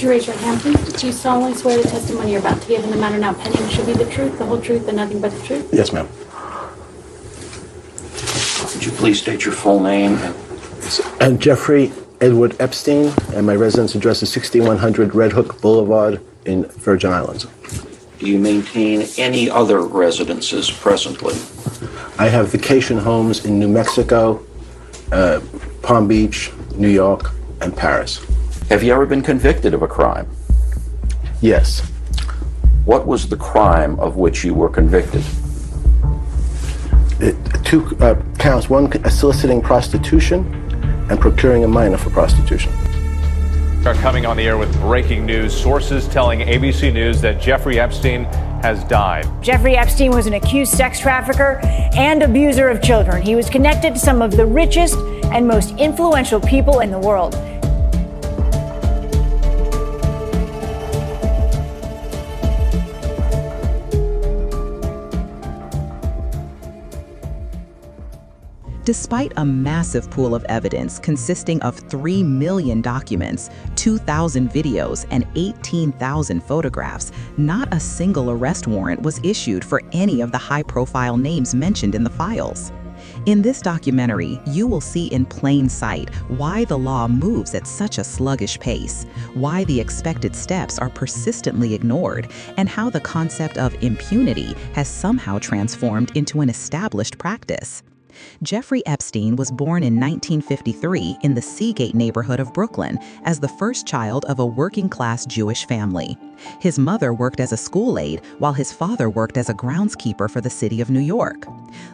you raise your hand, please? Do you solemnly swear the testimony you're about to give in the matter now pending should be the truth, the whole truth, and nothing but the truth? Yes, ma'am. Would you please state your full name? And Jeffrey Edward Epstein, and my residence address is 6100 Red Hook Boulevard in Virgin Islands. Do you maintain any other residences presently? I have vacation homes in New Mexico, Palm Beach, New York, and Paris. Have you ever been convicted of a crime? Yes. What was the crime of which you were convicted? Two counts. One, soliciting prostitution and procuring a minor for prostitution. Are coming on the air with breaking news. Sources telling ABC News that Jeffrey Epstein has died. Jeffrey Epstein was an accused sex trafficker and abuser of children. He was connected to some of the richest and most influential people in the world. Despite a massive pool of evidence consisting of 3 million documents, 2,000 videos, and 18,000 photographs, not a single arrest warrant was issued for any of the high-profile names mentioned in the files. In this documentary, you will see in plain sight why the law moves at such a sluggish pace, why the expected steps are persistently ignored, and how the concept of impunity has somehow transformed into an established practice. Jeffrey Epstein was born in 1953 in the Seagate neighborhood of Brooklyn as the first child of a working-class Jewish family. His mother worked as a school aide, while his father worked as a groundskeeper for the city of New York.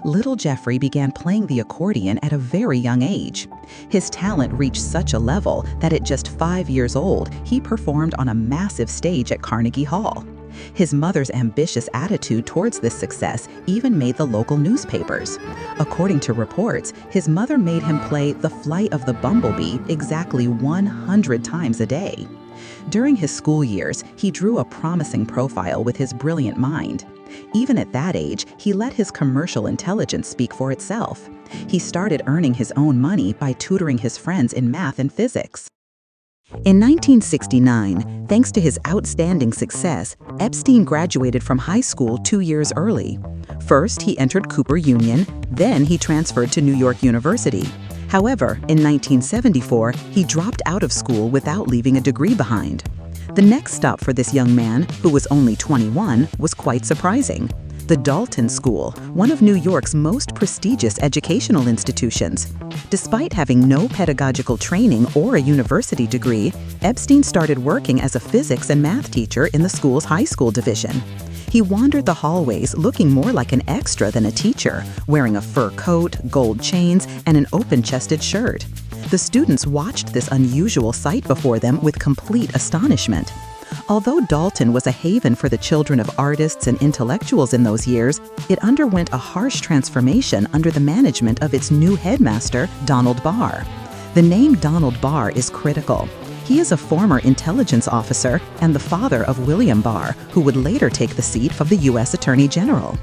Little Jeffrey began playing the accordion at a very young age. His talent reached such a level that at just 5 years old, he performed on a massive stage at Carnegie Hall. His mother's ambitious attitude towards this success even made the local newspapers. According to reports, his mother made him play The Flight of the Bumblebee exactly 100 times a day. During his school years, he drew a promising profile with his brilliant mind. Even at that age, he let his commercial intelligence speak for itself. He started earning his own money by tutoring his friends in math and physics. In 1969, thanks to his outstanding success, Epstein graduated from high school 2 years early. First, he entered Cooper Union, then he transferred to New York University. However, in 1974, he dropped out of school without leaving a degree behind. The next stop for this young man, who was only 21, was quite surprising. The Dalton School, one of New York's most prestigious educational institutions. Despite having no pedagogical training or a university degree, Epstein started working as a physics and math teacher in the school's high school division. He wandered the hallways looking more like an extra than a teacher, wearing a fur coat, gold chains, and an open-chested shirt. The students watched this unusual sight before them with complete astonishment. Although Dalton was a haven for the children of artists and intellectuals in those years, it underwent a harsh transformation under the management of its new headmaster, Donald Barr. The name Donald Barr is critical. He is a former intelligence officer and the father of William Barr, who would later take the seat of the U.S. Attorney General.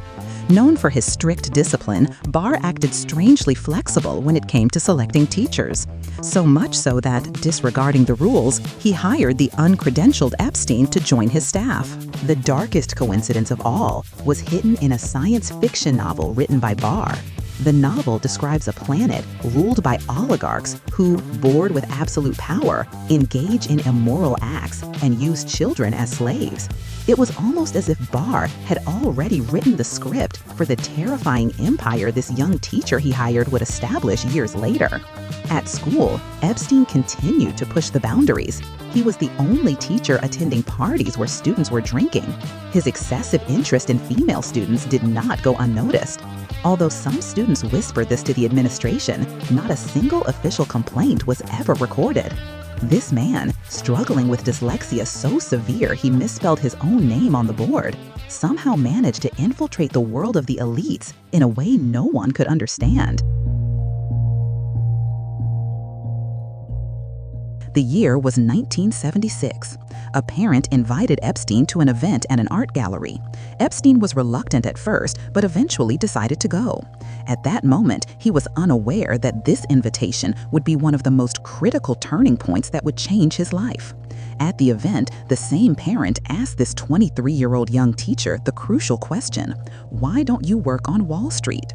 Known for his strict discipline, Barr acted strangely flexible when it came to selecting teachers. So much so that, disregarding the rules, he hired the uncredentialed Epstein to join his staff. The darkest coincidence of all was hidden in a science fiction novel written by Barr. The novel describes a planet ruled by oligarchs who, bored with absolute power, engage in immoral acts and use children as slaves. It was almost as if Barr had already written the script for the terrifying empire this young teacher he hired would establish years later. At school, Epstein continued to push the boundaries. He was the only teacher attending parties where students were drinking. His excessive interest in female students did not go unnoticed. Although some students whispered this to the administration, not a single official complaint was ever recorded. This man, struggling with dyslexia so severe he misspelled his own name on the board, somehow managed to infiltrate the world of the elites in a way no one could understand. The year was 1976. A parent invited Epstein to an event at an art gallery. Epstein was reluctant at first, but eventually decided to go. At that moment, he was unaware that this invitation would be one of the most critical turning points that would change his life. At the event, the same parent asked this 23-year-old young teacher the crucial question, "Why don't you work on Wall Street?"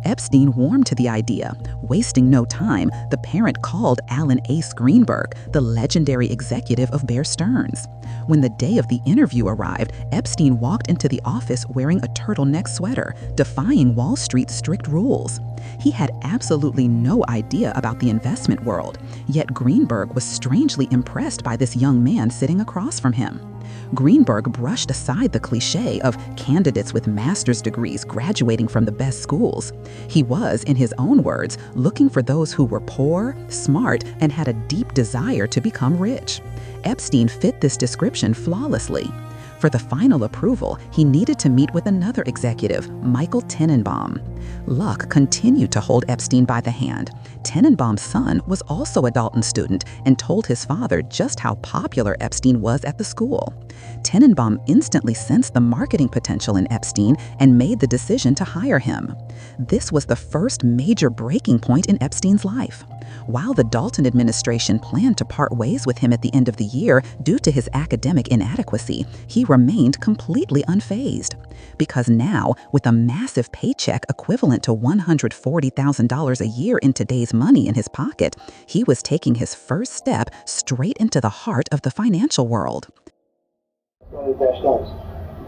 Epstein warmed to the idea. Wasting no time, the parent called Alan Ace Greenberg, the legendary executive of Bear Stearns. When the day of the interview arrived, Epstein walked into the office wearing a turtleneck sweater, defying Wall Street's strict rules. He had absolutely no idea about the investment world, yet Greenberg was strangely impressed by this young man sitting across from him. Greenberg brushed aside the cliché of candidates with master's degrees graduating from the best schools. He was, in his own words, looking for those who were poor, smart, and had a deep desire to become rich. Epstein fit this description flawlessly. For the final approval, he needed to meet with another executive, Michael Tenenbaum. Luck continued to hold Epstein by the hand. Tenenbaum's son was also a Dalton student and told his father just how popular Epstein was at the school. Tenenbaum instantly sensed the marketing potential in Epstein and made the decision to hire him. This was the first major breaking point in Epstein's life. While the Dalton administration planned to part ways with him at the end of the year due to his academic inadequacy, he remained completely unfazed. Because now, with a massive paycheck equivalent to $140,000 a year in today's money in his pocket, he was taking his first step straight into the heart of the financial world. Bear Stearns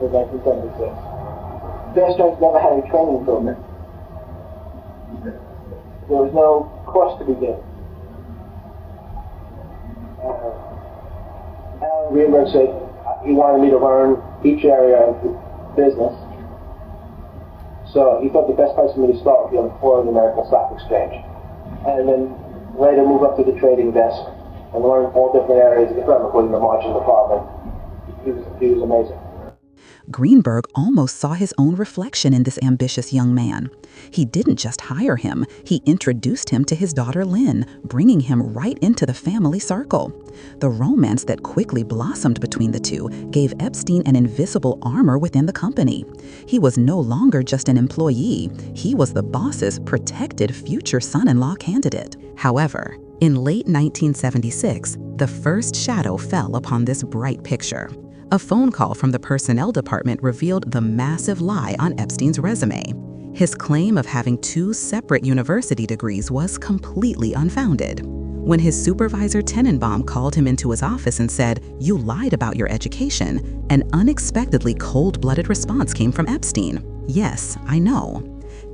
in 1976. Bear Stearns never had any training program. There was no course to begin. Alan Greenberg said he wanted me to learn each area of the business. So he thought the best place for me to start would be on the floor of the American Stock Exchange. And then later move up to the trading desk and learn all different areas of the firm, including the margin department. He was amazing. Greenberg almost saw his own reflection in this ambitious young man. He didn't just hire him, he introduced him to his daughter Lynn, bringing him right into the family circle. The romance that quickly blossomed between the two gave Epstein an invisible armor within the company. He was no longer just an employee, he was the boss's protected future son-in-law candidate. However, in late 1976, the first shadow fell upon this bright picture. A phone call from the personnel department revealed the massive lie on Epstein's resume. His claim of having 2 separate university degrees was completely unfounded. When his supervisor Tenenbaum called him into his office and said, "You lied about your education," an unexpectedly cold-blooded response came from Epstein. "Yes, I know."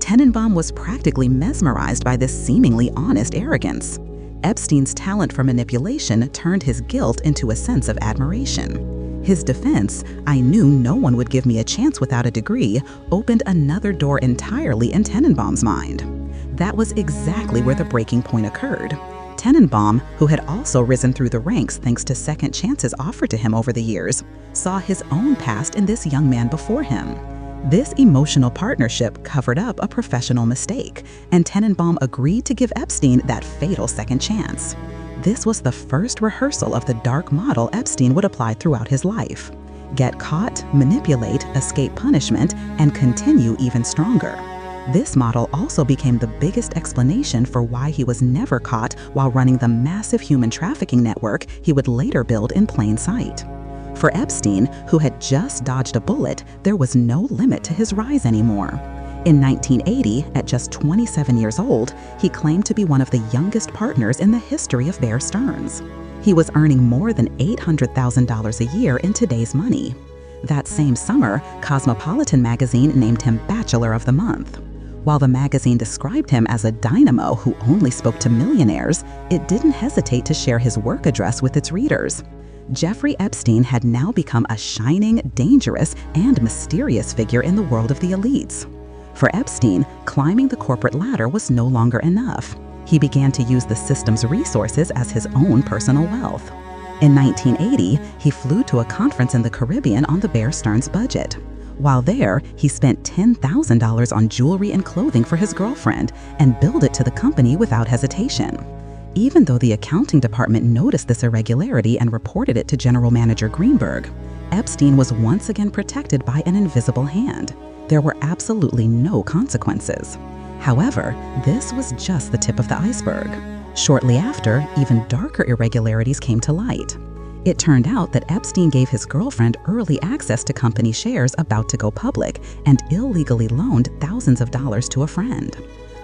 Tenenbaum was practically mesmerized by this seemingly honest arrogance. Epstein's talent for manipulation turned his guilt into a sense of admiration. His defense, "I knew no one would give me a chance without a degree," opened another door entirely in Tenenbaum's mind. That was exactly where the breaking point occurred. Tenenbaum, who had also risen through the ranks thanks to second chances offered to him over the years, saw his own past in this young man before him. This emotional partnership covered up a professional mistake, and Tenenbaum agreed to give Epstein that fatal second chance. This was the first rehearsal of the dark model Epstein would apply throughout his life. Get caught, manipulate, escape punishment, and continue even stronger. This model also became the biggest explanation for why he was never caught while running the massive human trafficking network he would later build in plain sight. For Epstein, who had just dodged a bullet, there was no limit to his rise anymore. In 1980, at just 27 years old, he claimed to be one of the youngest partners in the history of Bear Stearns. He was earning more than $800,000 a year in today's money. That same summer, Cosmopolitan magazine named him Bachelor of the Month. While the magazine described him as a dynamo who only spoke to millionaires, it didn't hesitate to share his work address with its readers. Jeffrey Epstein had now become a shining, dangerous, and mysterious figure in the world of the elites. For Epstein, climbing the corporate ladder was no longer enough. He began to use the system's resources as his own personal wealth. In 1980, he flew to a conference in the Caribbean on the Bear Stearns budget. While there, he spent $10,000 on jewelry and clothing for his girlfriend and billed it to the company without hesitation. Even though the accounting department noticed this irregularity and reported it to General Manager Greenberg, Epstein was once again protected by an invisible hand. There were absolutely no consequences. However, this was just the tip of the iceberg. Shortly after, even darker irregularities came to light. It turned out that Epstein gave his girlfriend early access to company shares about to go public and illegally loaned thousands of dollars to a friend.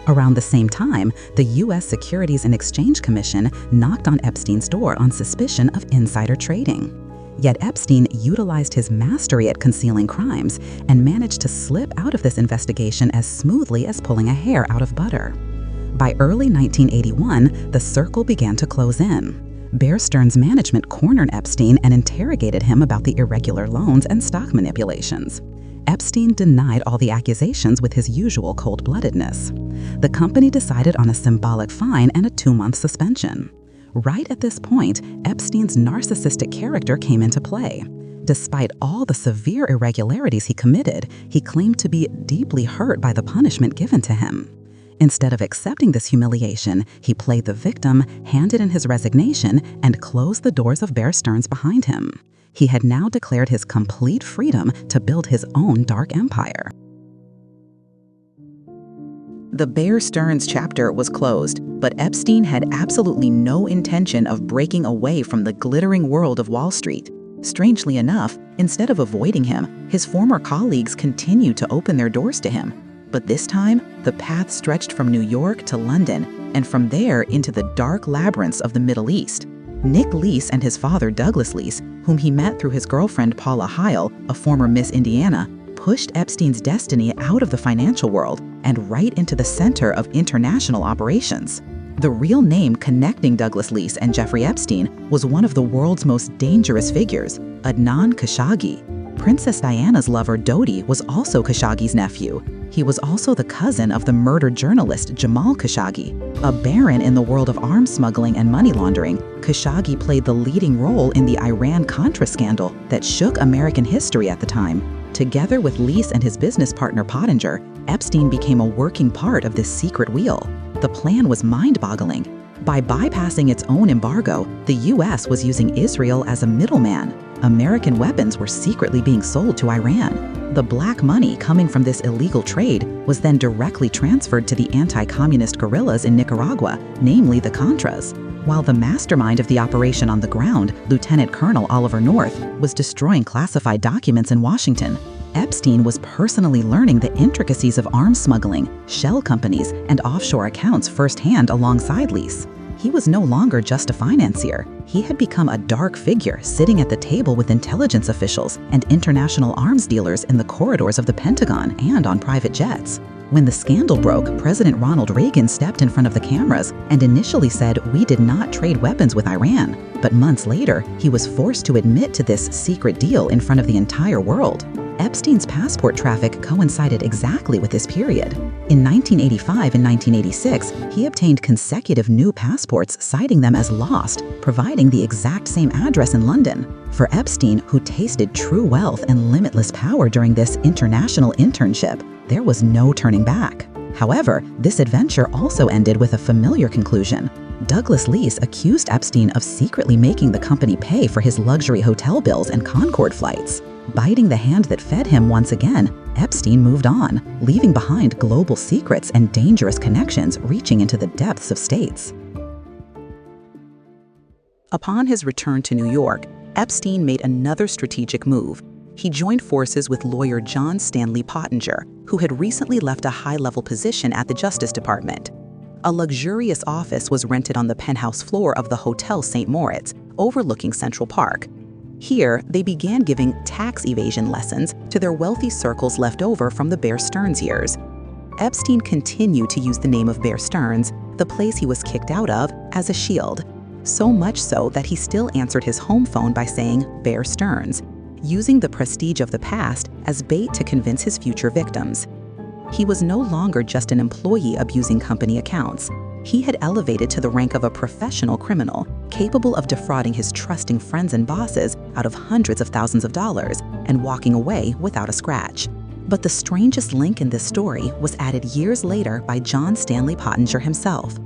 Around the same time, the U.S. Securities and Exchange Commission knocked on Epstein's door on suspicion of insider trading. Yet Epstein utilized his mastery at concealing crimes and managed to slip out of this investigation as smoothly as pulling a hair out of butter. By early 1981, the circle began to close in. Bear Stearns management cornered Epstein and interrogated him about the irregular loans and stock manipulations. Epstein denied all the accusations with his usual cold-bloodedness. The company decided on a symbolic fine and a 2-month suspension. Right at this point, Epstein's narcissistic character came into play. Despite all the severe irregularities he committed, he claimed to be deeply hurt by the punishment given to him. Instead of accepting this humiliation, he played the victim, handed in his resignation, and closed the doors of Bear Stearns behind him. He had now declared his complete freedom to build his own dark empire. The Bear Stearns chapter was closed, but Epstein had absolutely no intention of breaking away from the glittering world of Wall Street. Strangely enough, instead of avoiding him, his former colleagues continued to open their doors to him. But this time, the path stretched from New York to London, and from there into the dark labyrinths of the Middle East. Nick Leese and his father, Douglas Leese, whom he met through his girlfriend Paula Heil, a former Miss Indiana, pushed Epstein's destiny out of the financial world and right into the center of international operations. The real name connecting Douglas Leese and Jeffrey Epstein was one of the world's most dangerous figures, Adnan Khashoggi. Princess Diana's lover Dodi was also Khashoggi's nephew. He was also the cousin of the murdered journalist Jamal Khashoggi. A baron in the world of arms smuggling and money laundering, Khashoggi played the leading role in the Iran-Contra scandal that shook American history at the time. Together with Leese and his business partner Pottinger, Epstein became a working part of this secret wheel. The plan was mind-boggling. By bypassing its own embargo, the U.S. was using Israel as a middleman. American weapons were secretly being sold to Iran. The black money coming from this illegal trade was then directly transferred to the anti-communist guerrillas in Nicaragua, namely the Contras. While the mastermind of the operation on the ground, Lieutenant Colonel Oliver North, was destroying classified documents in Washington, Epstein was personally learning the intricacies of arms smuggling, shell companies, and offshore accounts firsthand alongside Leese. He was no longer just a financier. He had become a dark figure sitting at the table with intelligence officials and international arms dealers in the corridors of the Pentagon and on private jets. When the scandal broke, President Ronald Reagan stepped in front of the cameras and initially said we did not trade weapons with Iran. But months later, he was forced to admit to this secret deal in front of the entire world. Epstein's passport traffic coincided exactly with this period. In 1985 and 1986, he obtained consecutive new passports citing them as lost, providing the exact same address in London. For Epstein, who tasted true wealth and limitless power during this international internship, there was no turning back. However, this adventure also ended with a familiar conclusion. Douglas Leese accused Epstein of secretly making the company pay for his luxury hotel bills and Concorde flights. Biting the hand that fed him once again, Epstein moved on, leaving behind global secrets and dangerous connections reaching into the depths of states. Upon his return to New York, Epstein made another strategic move. He joined forces with lawyer John Stanley Pottinger, who had recently left a high-level position at the Justice Department. A luxurious office was rented on the penthouse floor of the Hotel St. Moritz, overlooking Central Park. Here, they began giving tax evasion lessons to their wealthy circles left over from the Bear Stearns years. Epstein continued to use the name of Bear Stearns, the place he was kicked out of, as a shield. So much so that he still answered his home phone by saying Bear Stearns, using the prestige of the past as bait to convince his future victims. He was no longer just an employee abusing company accounts. He had elevated to the rank of a professional criminal, capable of defrauding his trusting friends and bosses out of hundreds of thousands of dollars and walking away without a scratch. But the strangest link in this story was added years later by John Stanley Pottinger himself.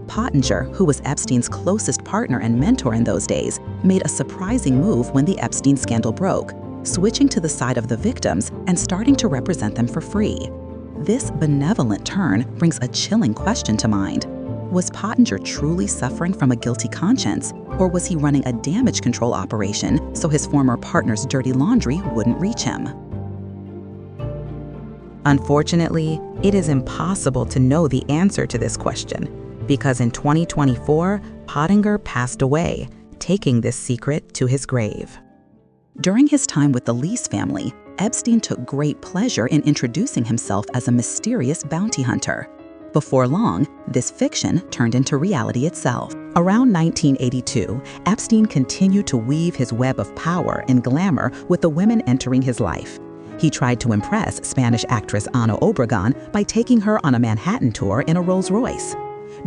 Pottinger, who was Epstein's closest partner and mentor in those days, made a surprising move when the Epstein scandal broke, switching to the side of the victims and starting to represent them for free. This benevolent turn brings a chilling question to mind. Was Pottinger truly suffering from a guilty conscience, Or was he running a damage control operation so his former partner's dirty laundry wouldn't reach him? Unfortunately, it is impossible to know the answer to this question because in 2024, Pottinger passed away, taking this secret to his grave. During his time with the Lease family, Epstein took great pleasure in introducing himself as a mysterious bounty hunter. Before long, this fiction turned into reality itself. Around 1982, Epstein continued to weave his web of power and glamour with the women entering his life. He tried to impress Spanish actress Ana Obregón by taking her on a Manhattan tour in a Rolls-Royce.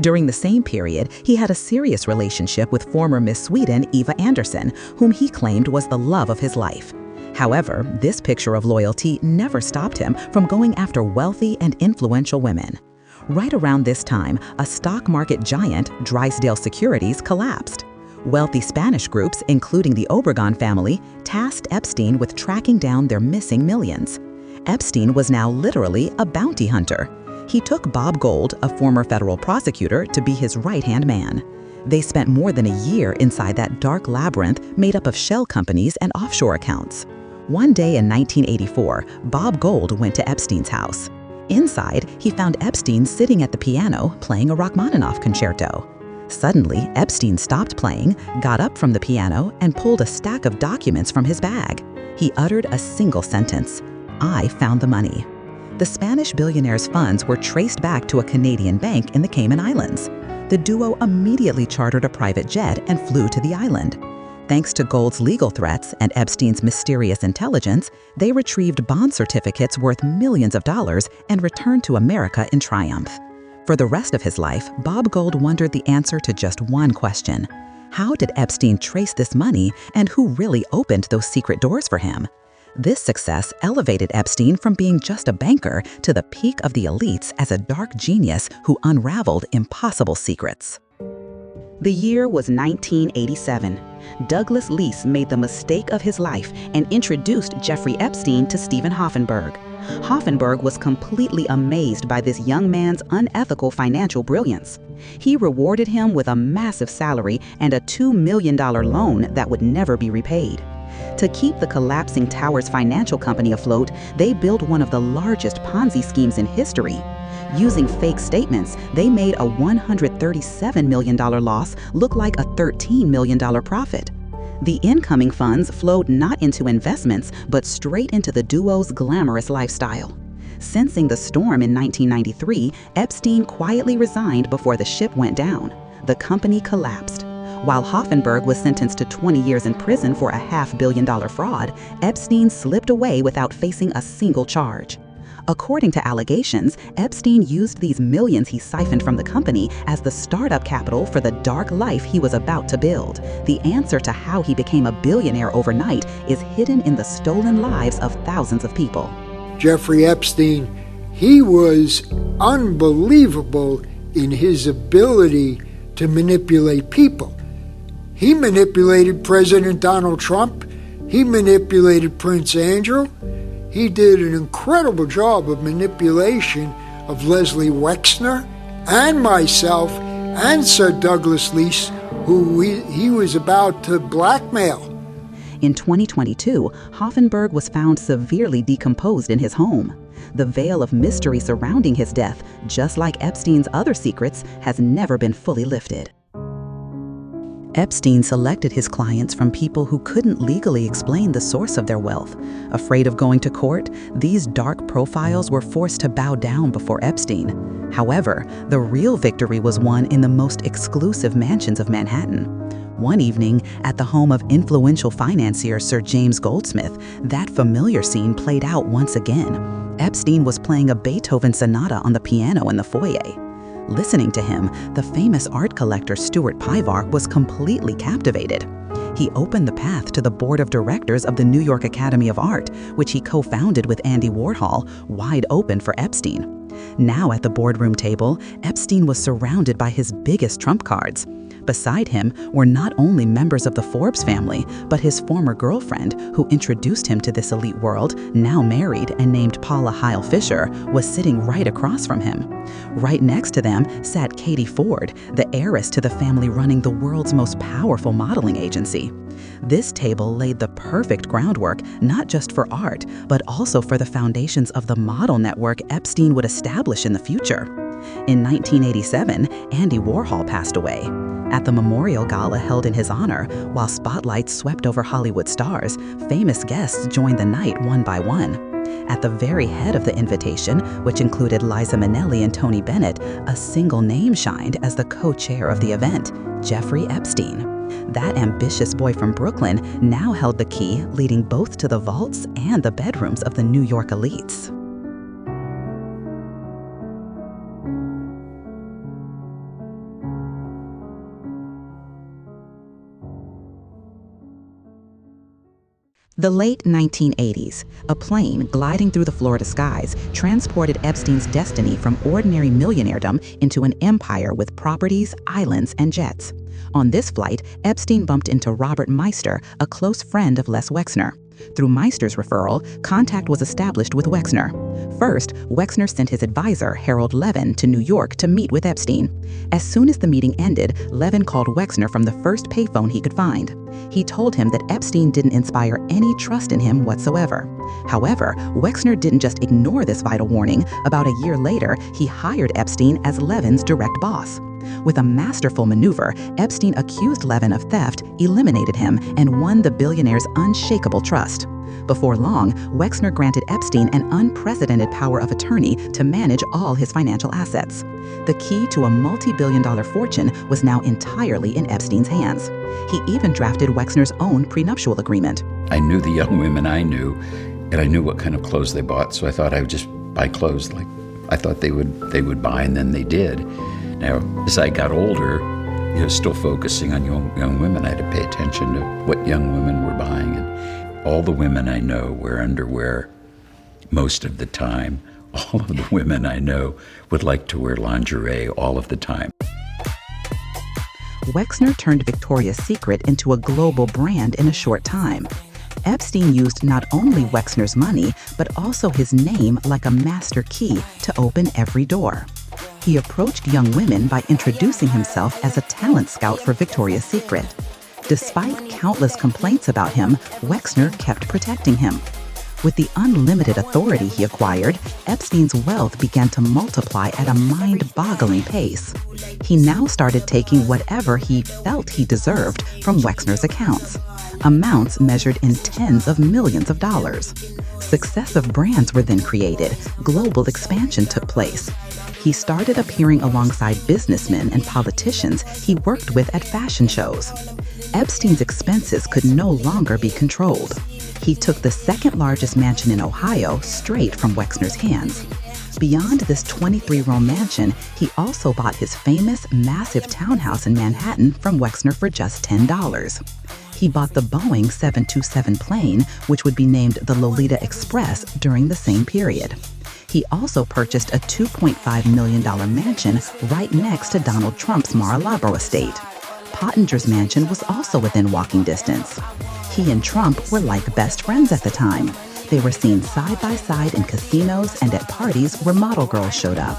During the same period, he had a serious relationship with former Miss Sweden Eva Andersson, whom he claimed was the love of his life. However, this picture of loyalty never stopped him from going after wealthy and influential women. Right around this time, a stock market giant, Drysdale Securities, collapsed. Wealthy Spanish groups, including the Obregón family, tasked Epstein with tracking down their missing millions. Epstein was now literally a bounty hunter. He took Bob Gold, a former federal prosecutor, to be his right-hand man. They spent more than a year inside that dark labyrinth made up of shell companies and offshore accounts. One day in 1984, Bob Gold went to Epstein's house. Inside, he found Epstein sitting at the piano playing a Rachmaninoff concerto. Suddenly, Epstein stopped playing, got up from the piano, and pulled a stack of documents from his bag. He uttered a single sentence: "I found the money." The Spanish billionaire's funds were traced back to a Canadian bank in the Cayman Islands. The duo immediately chartered a private jet and flew to the island. Thanks to Gold's legal threats and Epstein's mysterious intelligence, they retrieved bond certificates worth millions of dollars and returned to America in triumph. For the rest of his life, Bob Gold wondered the answer to just one question: how did Epstein trace this money, and who really opened those secret doors for him? This success elevated Epstein from being just a banker to the peak of the elites as a dark genius who unraveled impossible secrets. The year was 1987. Douglas Lease made the mistake of his life and introduced Jeffrey Epstein to Stephen Hoffenberg. Hoffenberg was completely amazed by this young man's unethical financial brilliance. He rewarded him with a massive salary and a $2 million loan that would never be repaid. To keep the collapsing Towers financial company afloat, they built one of the largest Ponzi schemes in history. Using fake statements, they made a $137 million loss look like a $13 million profit. The incoming funds flowed not into investments, but straight into the duo's glamorous lifestyle. Sensing the storm in 1993, Epstein quietly resigned before the ship went down. The company collapsed. While Hoffenberg was sentenced to 20 years in prison for a $500 million fraud, Epstein slipped away without facing a single charge. According to allegations, Epstein used these millions he siphoned from the company as the startup capital for the dark life he was about to build. The answer to how he became a billionaire overnight is hidden in the stolen lives of thousands of people. Jeffrey Epstein, he was unbelievable in his ability to manipulate people. He manipulated President Donald Trump. He manipulated Prince Andrew. He did an incredible job of manipulation of Leslie Wexner and myself and Sir Douglas Lease, who he was about to blackmail. In 2022, Hoffenberg was found severely decomposed in his home. The veil of mystery surrounding his death, just like Epstein's other secrets, has never been fully lifted. Epstein selected his clients from people who couldn't legally explain the source of their wealth. Afraid of going to court, these dark profiles were forced to bow down before Epstein. However, the real victory was won in the most exclusive mansions of Manhattan. One evening, at the home of influential financier Sir James Goldsmith, that familiar scene played out once again. Epstein was playing a Beethoven sonata on the piano in the foyer. Listening to him, the famous art collector Stuart Pivar was completely captivated. He opened the path to the board of directors of the New York Academy of Art, which he co-founded with Andy Warhol, wide open for Epstein. Now at the boardroom table, Epstein was surrounded by his biggest trump cards. Beside him were not only members of the Forbes family, but his former girlfriend, who introduced him to this elite world, now married and named Paula Heil Fisher, was sitting right across from him. Right next to them sat Katie Ford, the heiress to the family running the world's most powerful modeling agency. This table laid the perfect groundwork not just for art, but also for the foundations of the model network Epstein would establish in the future. In 1987, Andy Warhol passed away. At the memorial gala held in his honor, while spotlights swept over Hollywood stars, famous guests joined the night one by one. At the very head of the invitation, which included Liza Minnelli and Tony Bennett, a single name shined as the co-chair of the event, Jeffrey Epstein. That ambitious boy from Brooklyn now held the key, leading both to the vaults and the bedrooms of the New York elites. The late 1980s, a plane gliding through the Florida skies transported Epstein's destiny from ordinary millionairedom into an empire with properties, islands, and jets. On this flight, Epstein bumped into Robert Meister, a close friend of Les Wexner. Through Meister's referral, contact was established with Wexner. First, Wexner sent his advisor, Harold Levin, to New York to meet with Epstein. As soon as the meeting ended, Levin called Wexner from the first payphone he could find. He told him that Epstein didn't inspire any trust in him whatsoever. However, Wexner didn't just ignore this vital warning. About a year later, he hired Epstein as Levin's direct boss. With a masterful maneuver, Epstein accused Levin of theft, eliminated him, and won the billionaire's unshakable trust. Before long, Wexner granted Epstein an unprecedented power of attorney to manage all his financial assets. The key to a multi-billion-dollar fortune was now entirely in Epstein's hands. He even drafted Wexner's own prenuptial agreement. I knew the young women I knew, and I knew what kind of clothes they bought, so I thought I would just buy clothes like I thought they would buy, and then they did. Now, as I got older, still focusing on young women, I had to pay attention to what young women were buying. And all the women I know wear underwear most of the time. All of the women I know would like to wear lingerie all of the time. Wexner turned Victoria's Secret into a global brand in a short time. Epstein used not only Wexner's money, but also his name like a master key to open every door. He approached young women by introducing himself as a talent scout for Victoria's Secret. Despite countless complaints about him, Wexner kept protecting him. With the unlimited authority he acquired, Epstein's wealth began to multiply at a mind-boggling pace. He now started taking whatever he felt he deserved from Wexner's accounts, amounts measured in tens of millions of dollars. Successive brands were then created. Global expansion took place. He started appearing alongside businessmen and politicians he worked with at fashion shows. Epstein's expenses could no longer be controlled. He took the second largest mansion in Ohio straight from Wexner's hands. Beyond this 23-room mansion, he also bought his famous, massive townhouse in Manhattan from Wexner for just $10. He bought the Boeing 727 plane, which would be named the Lolita Express during the same period. He also purchased a $2.5 million mansion right next to Donald Trump's Mar-a-Lago estate. Pottinger's mansion was also within walking distance. He and Trump were like best friends at the time. They were seen side by side in casinos and at parties where model girls showed up.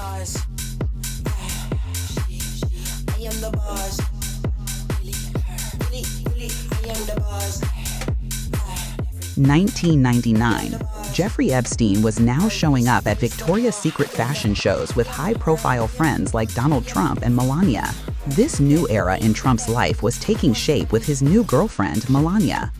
1999. Jeffrey Epstein was now showing up at Victoria's Secret fashion shows with high-profile friends like Donald Trump and Melania. This new era in Trump's life was taking shape with his new girlfriend, Melania.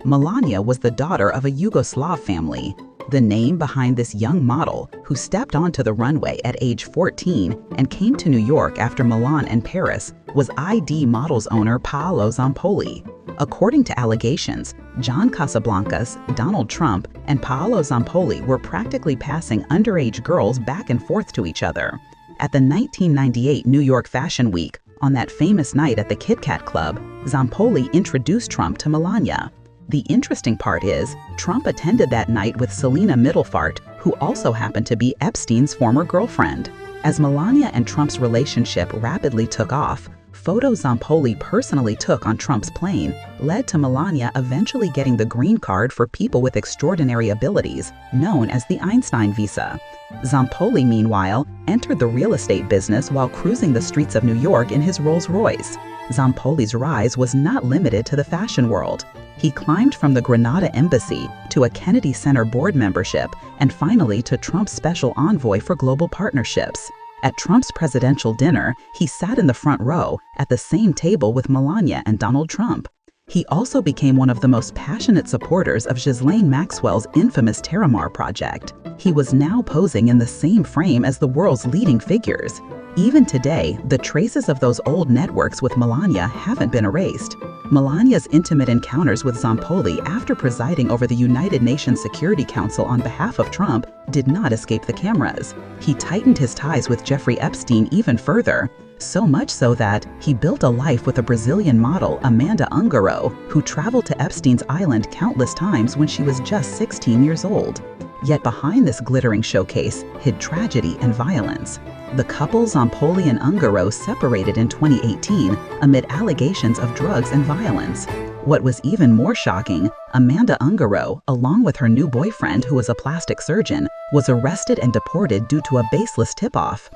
Melania was the daughter of a Yugoslav family. The name behind this young model, who stepped onto the runway at age 14 and came to New York after Milan and Paris, was ID Models owner Paolo Zampoli. According to allegations, John Casablancas, Donald Trump, and Paolo Zampoli were practically passing underage girls back and forth to each other. At the 1998 New York Fashion Week, on that famous night at the Kit Kat Club, Zampoli introduced Trump to Melania. The interesting part is, Trump attended that night with Selena Middlefart, who also happened to be Epstein's former girlfriend. As Melania and Trump's relationship rapidly took off, photos Zampoli personally took on Trump's plane led to Melania eventually getting the green card for people with extraordinary abilities, known as the Einstein visa. Zampoli, meanwhile, entered the real estate business while cruising the streets of New York in his Rolls-Royce. Zampoli's rise was not limited to the fashion world. He climbed from the Grenada embassy to a Kennedy Center board membership and finally to Trump's special envoy for global partnerships. At Trump's presidential dinner, he sat in the front row at the same table with Melania and Donald Trump. He also became one of the most passionate supporters of Ghislaine Maxwell's infamous Terramar project. He was now posing in the same frame as the world's leading figures. Even today, the traces of those old networks with Melania haven't been erased. Melania's intimate encounters with Zampoli after presiding over the United Nations Security Council on behalf of Trump did not escape the cameras. He tightened his ties with Jeffrey Epstein even further, so much so that he built a life with a Brazilian model, Amanda Ungaro, who traveled to Epstein's island countless times when she was just 16 years old. Yet behind this glittering showcase hid tragedy and violence. The couple Zampoli and Ungaro separated in 2018 amid allegations of drugs and violence. What was even more shocking, Amanda Ungaro, along with her new boyfriend who was a plastic surgeon, was arrested and deported due to a baseless tip-off.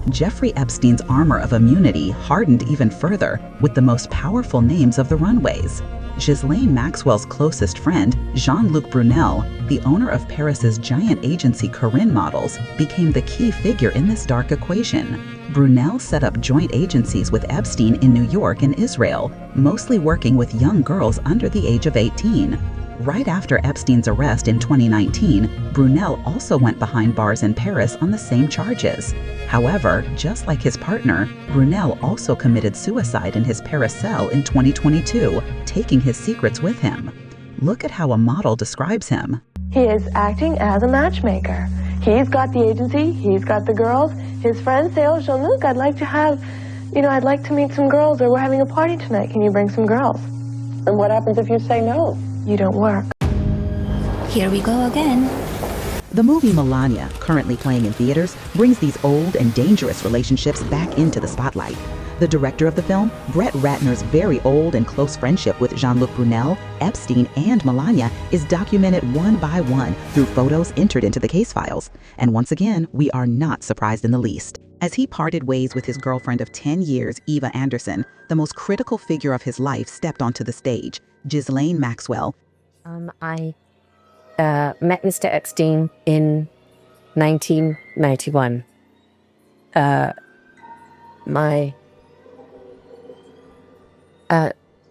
Jeffrey Epstein's armor of immunity hardened even further with the most powerful names of the runways. Ghislaine Maxwell's closest friend, Jean-Luc Brunel, the owner of Paris's giant agency Corinne Models, became the key figure in this dark equation. Brunel set up joint agencies with Epstein in New York and Israel, mostly working with young girls under the age of 18. Right after Epstein's arrest in 2019, Brunel also went behind bars in Paris on the same charges. However, just like his partner, Brunel also committed suicide in his Paris cell in 2022, taking his secrets with him. Look at how a model describes him. He is acting as a matchmaker. He's got the agency, he's got the girls. His friends say, oh, Jean-Luc, I'd like to meet some girls, or we're having a party tonight. Can you bring some girls? And what happens if you say no? You don't work. Here we go again. The movie Melania, currently playing in theaters, brings these old and dangerous relationships back into the spotlight. The director of the film, Brett Ratner's very old and close friendship with Jean-Luc Brunel, Epstein, and Melania is documented one by one through photos entered into the case files. And once again, we are not surprised in the least. As he parted ways with his girlfriend of 10 years, Eva Anderson, the most critical figure of his life stepped onto the stage, Ghislaine Maxwell. I met Mr. Epstein in 1991.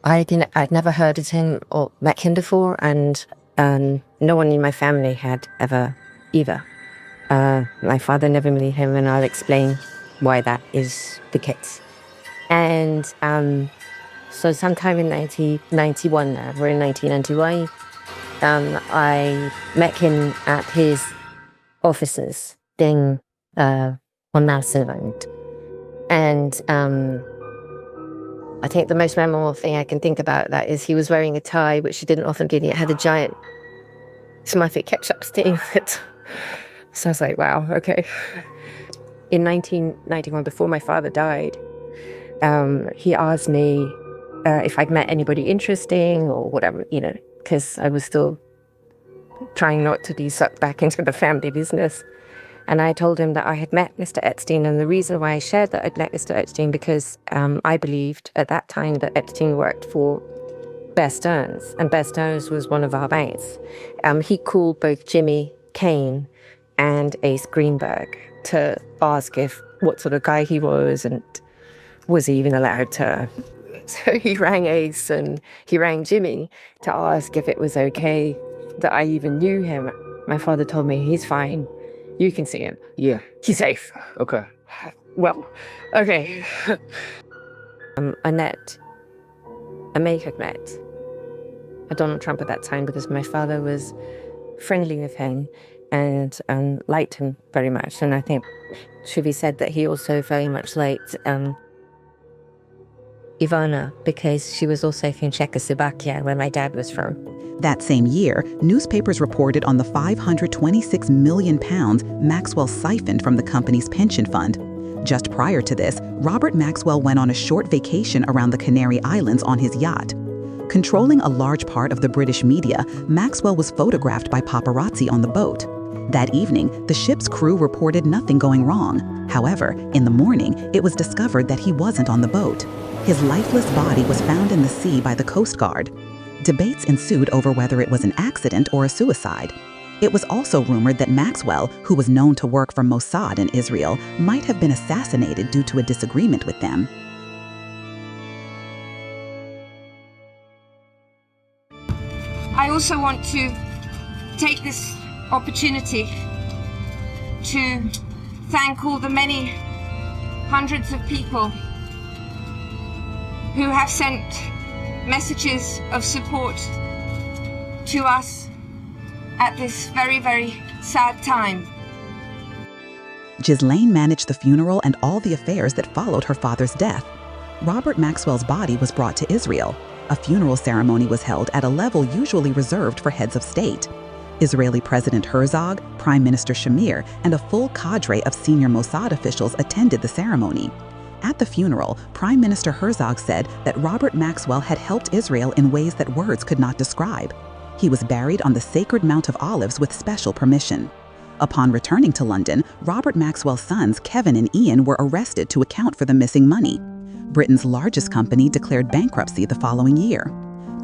I'd never heard of him or met him before, and no one in my family had ever either. My father never met him, and I'll explain why that is the case. And so sometime in 1991, we're in 1991, I met him at his offices on Madison Island. And I think the most memorable thing I can think about that is he was wearing a tie, which he didn't often do. It had a giant tomato ketchup stain on it. So I was like, wow, okay. In 1991, before my father died, he asked me if I'd met anybody interesting or whatever, because I was still trying not to be sucked back into the family business. And I told him that I had met Mr. Epstein, and the reason why I shared that I'd met Mr. Epstein because I believed at that time that Epstein worked for Bear Stearns, and Bear Stearns was one of our banks. He called both Jimmy Kane and Ace Greenberg to ask what sort of guy he was and was he even allowed to. So he rang Ace and he rang Jimmy to ask if it was okay that I even knew him. My father told me, he's fine. You can see him. Yeah. He's safe. Okay. Well, okay. I may have met Donald Trump at that time because my father was friendly with him and liked him very much. And I think it should be said that he also very much liked Ivana, because she was also from Czechoslovakia, where my dad was from. That same year, newspapers reported on the £526 million Maxwell siphoned from the company's pension fund. Just prior to this, Robert Maxwell went on a short vacation around the Canary Islands on his yacht. Controlling a large part of the British media, Maxwell was photographed by paparazzi on the boat. That evening, the ship's crew reported nothing going wrong. However, in the morning, it was discovered that he wasn't on the boat. His lifeless body was found in the sea by the Coast Guard. Debates ensued over whether it was an accident or a suicide. It was also rumored that Maxwell, who was known to work for Mossad in Israel, might have been assassinated due to a disagreement with them. I also want to take this opportunity to thank all the many hundreds of people who have sent messages of support to us at this very, very sad time. Ghislaine managed the funeral and all the affairs that followed her father's death. Robert Maxwell's body was brought to Israel. A funeral ceremony was held at a level usually reserved for heads of state. Israeli President Herzog, Prime Minister Shamir, and a full cadre of senior Mossad officials attended the ceremony. At the funeral, Prime Minister Herzog said that Robert Maxwell had helped Israel in ways that words could not describe. He was buried on the sacred Mount of Olives with special permission. Upon returning to London, Robert Maxwell's sons, Kevin and Ian, were arrested to account for the missing money. Britain's largest company declared bankruptcy the following year.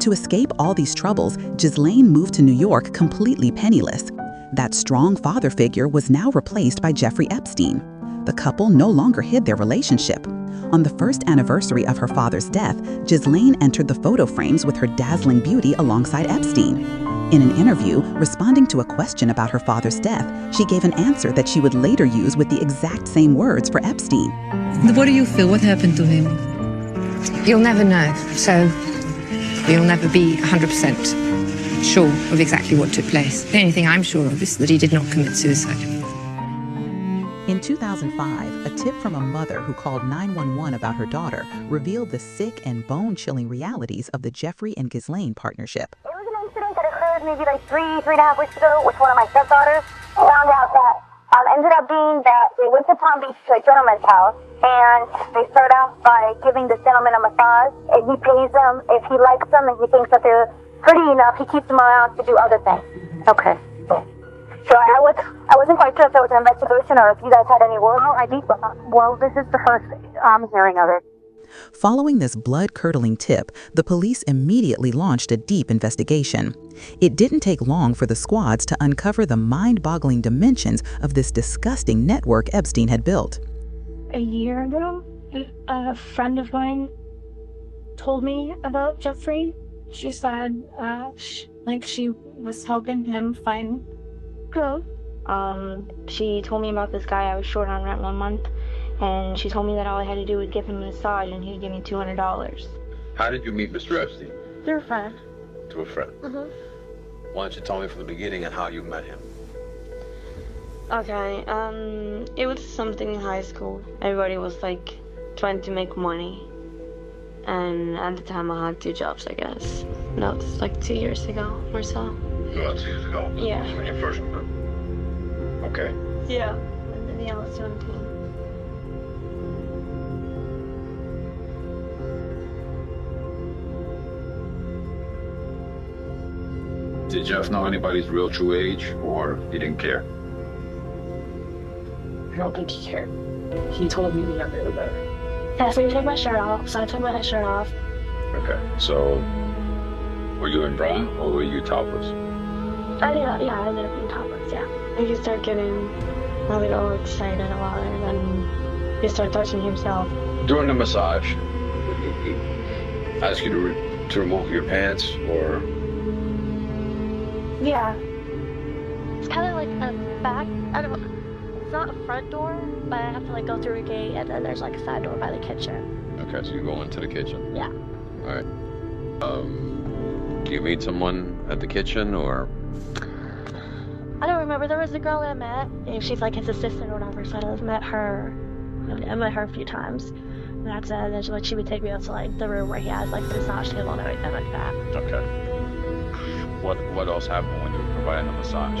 To escape all these troubles, Ghislaine moved to New York completely penniless. That strong father figure was now replaced by Jeffrey Epstein. The couple no longer hid their relationship. On the first anniversary of her father's death, Ghislaine entered the photo frames with her dazzling beauty alongside Epstein. In an interview, responding to a question about her father's death, she gave an answer that she would later use with the exact same words for Epstein. What do you feel? What happened to him? You'll never know, so you'll never be 100% sure of exactly what took place. The only thing I'm sure of is that he did not commit suicide. In 2005, a tip from a mother who called 911 about her daughter revealed the sick and bone-chilling realities of the Jeffrey and Ghislaine partnership. It was an incident that occurred maybe like three and a half weeks ago with one of my stepdaughters. I found out that ended up being that they went to Palm Beach to a gentleman's house, and they start out by giving this gentleman a massage, and he pays them if he likes them and he thinks that they're pretty enough, he keeps them around to do other things. Okay. So I wasn't quite sure if there was an investigation or if you guys had any word. Well, this is the first I'm hearing of it. Following this blood-curdling tip, the police immediately launched a deep investigation. It didn't take long for the squads to uncover the mind-boggling dimensions of this disgusting network Epstein had built. A year ago, a friend of mine told me about Jeffrey. She said, she was helping him find growth. She told me about this guy I was short on rent 1 month. And she told me that all I had to do was give him a massage and he'd give me $200. How did you meet Mr. Epstein? Through a friend. To a friend? Mm-hmm. Why don't you tell me from the beginning and how you met him? Okay, it was something in high school. Everybody was trying to make money. And at the time I had 2 jobs, I guess. No, it's 2 years ago or so. About 2 years ago? Yeah. That's when you first met. Okay. Yeah. Yeah, I was 17. Did Jeff know anybody's real true age, or he didn't care? I don't think he cared. He told me the younger the better. He asked me to take my shirt off, so I took my shirt off. Okay, so were you in bra or were you topless? I ended up being topless, yeah. And he started getting a little excited about it, and he started touching himself. During the massage, did he ask you to remove your pants, or? Yeah. It's kind of like a back, I don't know, it's not a front door, but I have to go through a gate, and then there's a side door by the kitchen. Okay, so you go into the kitchen? Yeah. All right. Do you meet someone at the kitchen, or? I don't remember. There was a girl that I met, and she's his assistant or whatever, so I met her. I met her a few times. That's it. And then she would take me out to like the room where he has like the massage table and everything like that. Okay. What else happened when you were providing the massage?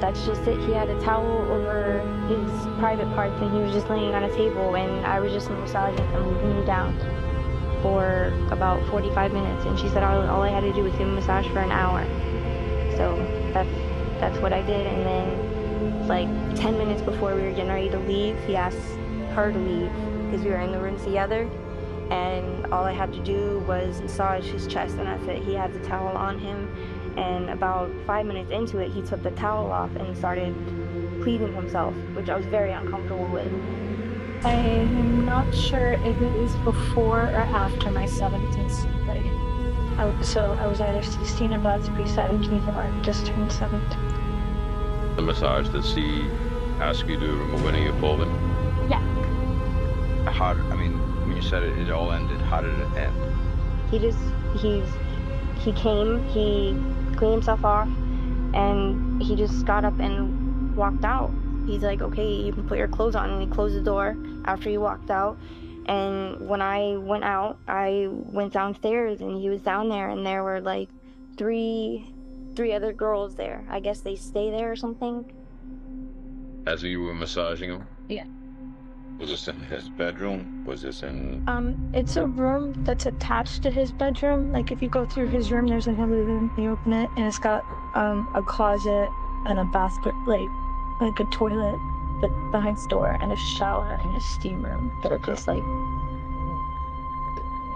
That's just it. He had a towel over his private parts and he was just laying on a table and I was just massaging him, moving him down for about 45 minutes. And she said all I had to do was give him a massage for an hour. So that's what I did. And then like 10 minutes before we were getting ready to leave, he asked her to leave because we were in the room together. And all I had to do was massage his chest and that's it. He had the towel on him. And about 5 minutes into it, he took the towel off and started cleaning himself, which I was very uncomfortable with. I'm not sure if it was before or after my 17th birthday. I was either 16 and about to be 17 or I just turned 17. The massage, does he ask you to remove any of your clothing? Yeah. When you said it all ended, how did it end? He came, he cleaned himself off, and he just got up and walked out. He's like, okay, you can put your clothes on, and he closed the door after he walked out. And when I went out, I went downstairs, and he was down there, and there were like three other girls there. I guess they stay there or something. As you were massaging him? Yeah. Was this in his bedroom? Was this in... It's a room that's attached to his bedroom. Like, if you go through his room, there's like a living room, you open it, and it's got a closet and a bathroom, like a toilet behind the door, and a shower and a steam room. But just like...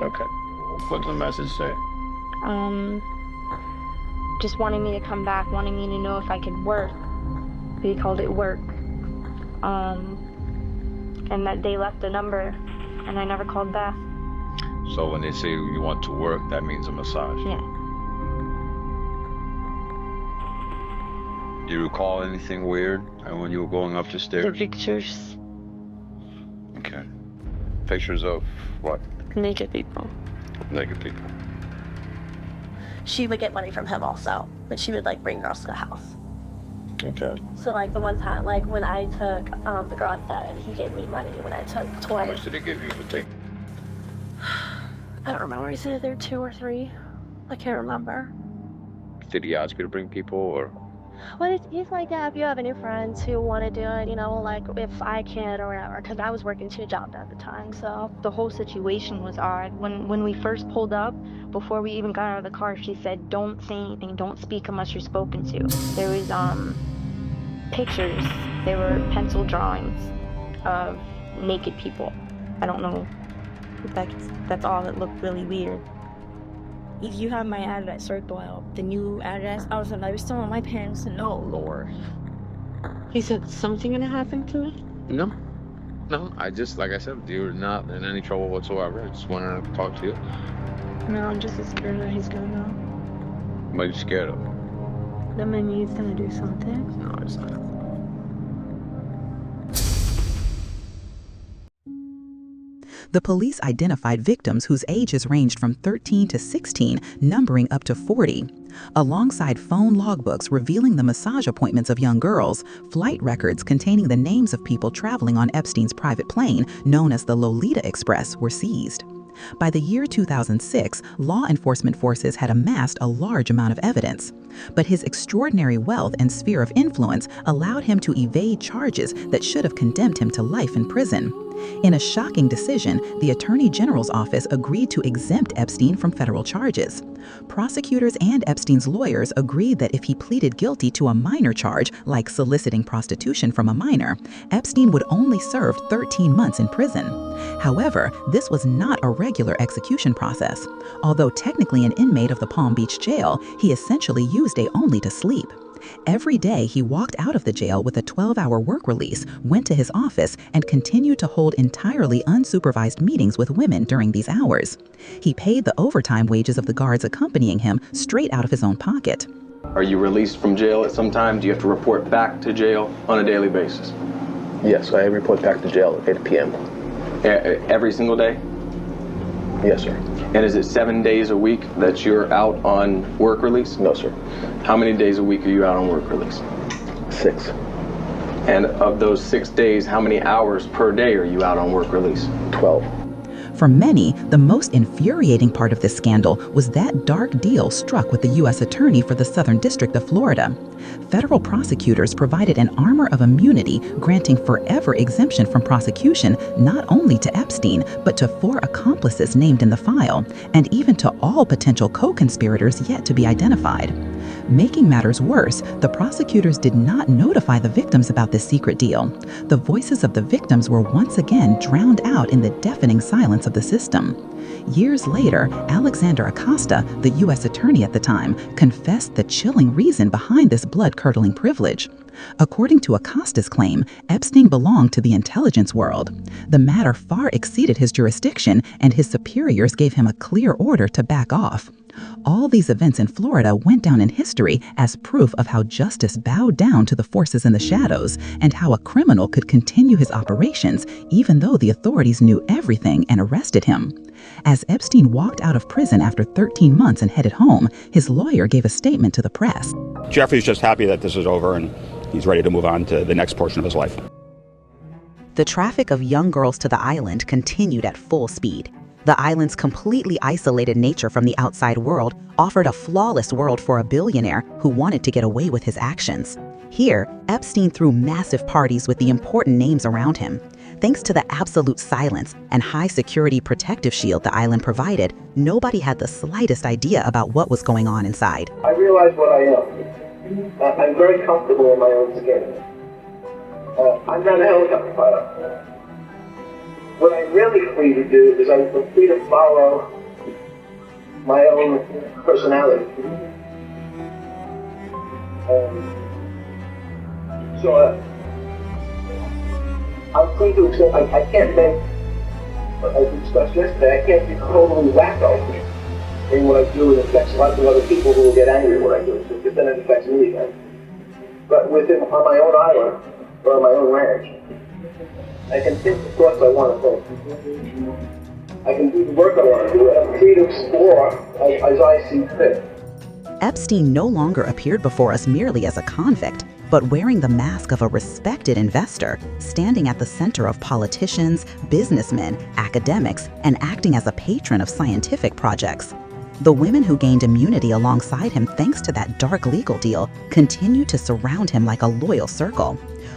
Okay. What did the message say? Just wanting me to come back, wanting me to know if I could work. He called it work. And that they left a number, and I never called back. So when they say you want to work, that means a massage? Yeah. Do you recall anything weird when you were going up the stairs? The pictures. Okay. Pictures of what? Naked people. Naked people. She would get money from him also, but she would like bring girls to the house. Okay. So like the one time, like when I took the girl outside, he gave me money when I took 20. How much did he give you for taking? I don't remember. He said either 2 or 3. I can't remember. Did he ask you to bring people or? Well, he's like, yeah, if you have any friends who want to do it, you know, like if I can or whatever, because I was working 2 jobs at the time, so. The whole situation was odd. When we first pulled up, before we even got out of the car, she said, don't say anything, don't speak unless you're spoken to. There was pictures, there were pencil drawings of naked people. I don't know, that's all that looked really weird. You have my address, circle the new address. I was still on my parents, and oh Lord. He said, something gonna happen to me? No. No, I just, like I said, you're not in any trouble whatsoever. I just wanted to talk to you. No, I'm just as scared that he's gonna know. What are you scared of? That maybe he's gonna do something. No, it's not. The police identified victims whose ages ranged from 13 to 16, numbering up to 40. Alongside phone logbooks revealing the massage appointments of young girls, flight records containing the names of people traveling on Epstein's private plane, known as the Lolita Express, were seized. By the year 2006, law enforcement forces had amassed a large amount of evidence. But his extraordinary wealth and sphere of influence allowed him to evade charges that should have condemned him to life in prison. In a shocking decision, the Attorney General's office agreed to exempt Epstein from federal charges. Prosecutors and Epstein's lawyers agreed that if he pleaded guilty to a minor charge, like soliciting prostitution from a minor, Epstein would only serve 13 months in prison. However, this was not a regular execution process. Although technically an inmate of the Palm Beach jail, he essentially used day only to sleep. Every day, he walked out of the jail with a 12-hour work release, went to his office, and continued to hold entirely unsupervised meetings with women during these hours. He paid the overtime wages of the guards accompanying him straight out of his own pocket. Are you released from jail at some time? Do you have to report back to jail on a daily basis? Yes, I report back to jail at 8 p.m. Every single day? Yes, sir. And is it 7 days a week that you're out on work release? No, sir. How many days a week are you out on work release? 6. And of those 6 days, how many hours per day are you out on work release? 12. For many, the most infuriating part of this scandal was that dark deal struck with the U.S. Attorney for the Southern District of Florida. Federal prosecutors provided an armor of immunity, granting forever exemption from prosecution not only to Epstein, but to 4 accomplices named in the file, and even to all potential co-conspirators yet to be identified. Making matters worse, the prosecutors did not notify the victims about this secret deal. The voices of the victims were once again drowned out in the deafening silence of the system. Years later, Alexander Acosta, the U.S. attorney at the time, confessed the chilling reason behind this blood-curdling privilege. According to Acosta's claim, Epstein belonged to the intelligence world. The matter far exceeded his jurisdiction, and his superiors gave him a clear order to back off. All these events in Florida went down in history as proof of how justice bowed down to the forces in the shadows, and how a criminal could continue his operations even though the authorities knew everything and arrested him. As Epstein walked out of prison after 13 months and headed home, his lawyer gave a statement to the press. Jeffrey's just happy that this is over and he's ready to move on to the next portion of his life. The traffic of young girls to the island continued at full speed. The island's completely isolated nature from the outside world offered a flawless world for a billionaire who wanted to get away with his actions. Here, Epstein threw massive parties with the important names around him. Thanks to the absolute silence and high-security protective shield the island provided, nobody had the slightest idea about what was going on inside. I realize what I am. I'm very comfortable in my own skin. I'm not a helicopter pilot. What I'm really free to do is I'm free to follow my own personality. I'm free to accept, I can't make, as we discussed yesterday, I can't be totally wacko in what I do. It affects lots of other people who will get angry at what I do, because then it affects me again. But on my own island, or on my own ranch, I can think the thoughts I want to think. I can do the work I want to do, and I'm free to explore as I see fit. Epstein no longer appeared before us merely as a convict, but wearing the mask of a respected investor, standing at the center of politicians, businessmen, academics, and acting as a patron of scientific projects. The women who gained immunity alongside him thanks to that dark legal deal continued to surround him like a loyal circle.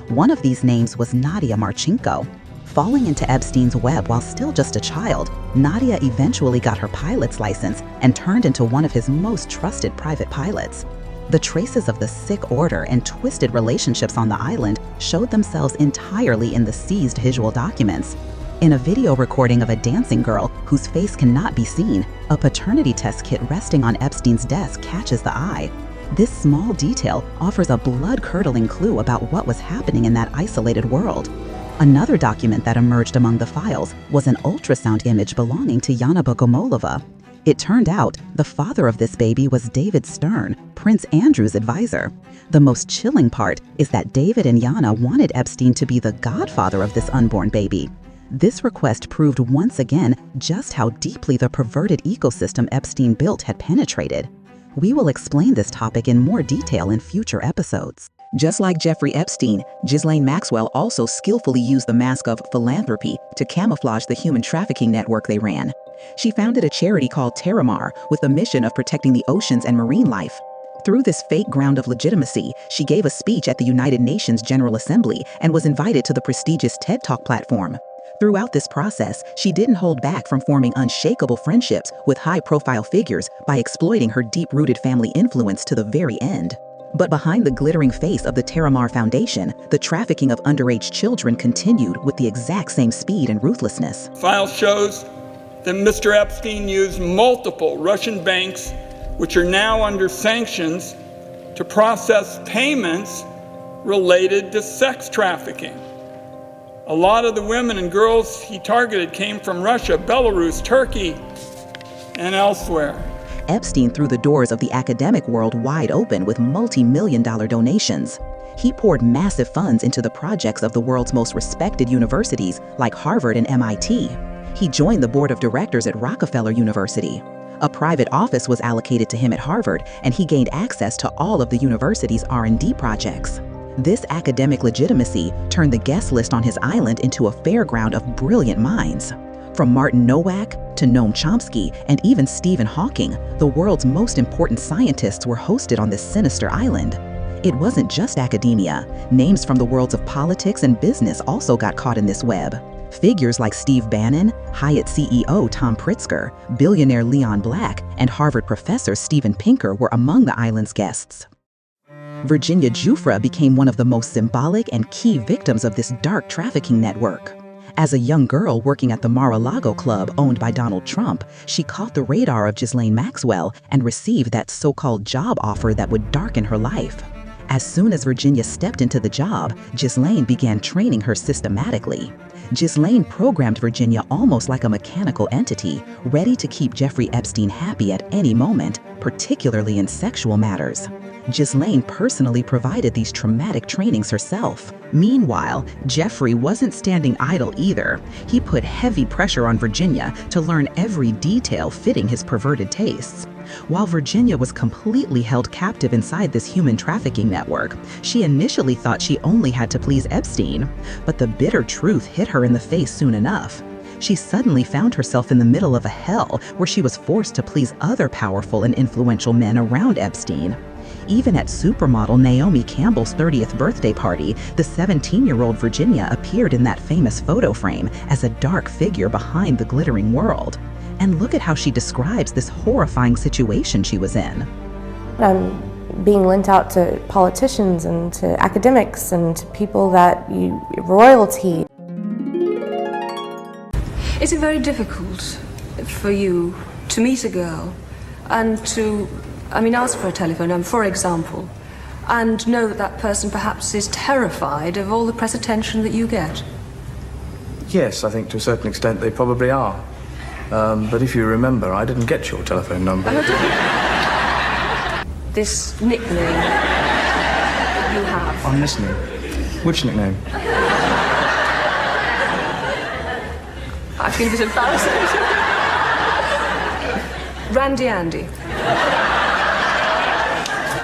One of these names was Nadia Marchenko. Falling into Epstein's web while still just a child, Nadia eventually got her pilot's license and turned into one of his most trusted private pilots. The traces of the sick order and twisted relationships on the island showed themselves entirely in the seized visual documents. In a video recording of a dancing girl whose face cannot be seen, a paternity test kit resting on Epstein's desk catches the eye. This small detail offers a blood-curdling clue about what was happening in that isolated world. Another document that emerged among the files was an ultrasound image belonging to Yana Bogomolova. It turned out the father of this baby was David Stern, Prince Andrew's advisor. The most chilling part is that David and Yana wanted Epstein to be the godfather of this unborn baby. This request proved once again just how deeply the perverted ecosystem Epstein built had penetrated. We will explain this topic in more detail in future episodes. Just like Jeffrey Epstein, Ghislaine Maxwell also skillfully used the mask of philanthropy to camouflage the human trafficking network they ran. She founded a charity called Terramar with the mission of protecting the oceans and marine life. Through this fake ground of legitimacy, she gave a speech at the United Nations General Assembly and was invited to the prestigious TED Talk platform. Throughout this process, she didn't hold back from forming unshakable friendships with high-profile figures by exploiting her deep-rooted family influence to the very end. But behind the glittering face of the Terramar Foundation, the trafficking of underage children continued with the exact same speed and ruthlessness. File shows that Mr. Epstein used multiple Russian banks, which are now under sanctions, to process payments related to sex trafficking. A lot of the women and girls he targeted came from Russia, Belarus, Turkey, and elsewhere. Epstein threw the doors of the academic world wide open with multi-million-dollar donations. He poured massive funds into the projects of the world's most respected universities like Harvard and MIT. He joined the board of directors at Rockefeller University. A private office was allocated to him at Harvard, and he gained access to all of the university's R&D projects. This academic legitimacy turned the guest list on his island into a fairground of brilliant minds. From Martin Nowak to Noam Chomsky and even Stephen Hawking, the world's most important scientists were hosted on this sinister island. It wasn't just academia. Names from the worlds of politics and business also got caught in this web. Figures like Steve Bannon, Hyatt CEO Tom Pritzker, billionaire Leon Black, and Harvard professor Steven Pinker were among the island's guests. Virginia Giuffre became one of the most symbolic and key victims of this dark trafficking network. As a young girl working at the Mar-a-Lago club owned by Donald Trump, she caught the radar of Ghislaine Maxwell and received that so-called job offer that would darken her life. As soon as Virginia stepped into the job, Ghislaine began training her systematically. Ghislaine programmed Virginia almost like a mechanical entity, ready to keep Jeffrey Epstein happy at any moment, particularly in sexual matters. Ghislaine personally provided these traumatic trainings herself. Meanwhile, Jeffrey wasn't standing idle either. He put heavy pressure on Virginia to learn every detail fitting his perverted tastes. While Virginia was completely held captive inside this human trafficking network, she initially thought she only had to please Epstein. But the bitter truth hit her in the face soon enough. She suddenly found herself in the middle of a hell where she was forced to please other powerful and influential men around Epstein. Even at supermodel Naomi Campbell's 30th birthday party, the 17-year-old Virginia appeared in that famous photo frame as a dark figure behind the glittering world. And look at how she describes this horrifying situation she was in. Being lent out to politicians and to academics and to people that royalty. Is it very difficult for you to meet a girl and to ask for a telephone number, for example, and know that that person perhaps is terrified of all the press attention that you get? Yes, I think to a certain extent they probably are. But if you remember, I didn't get your telephone number. This nickname that you have. I'm listening. Which nickname? I feel a bit embarrassed. Randy Andy.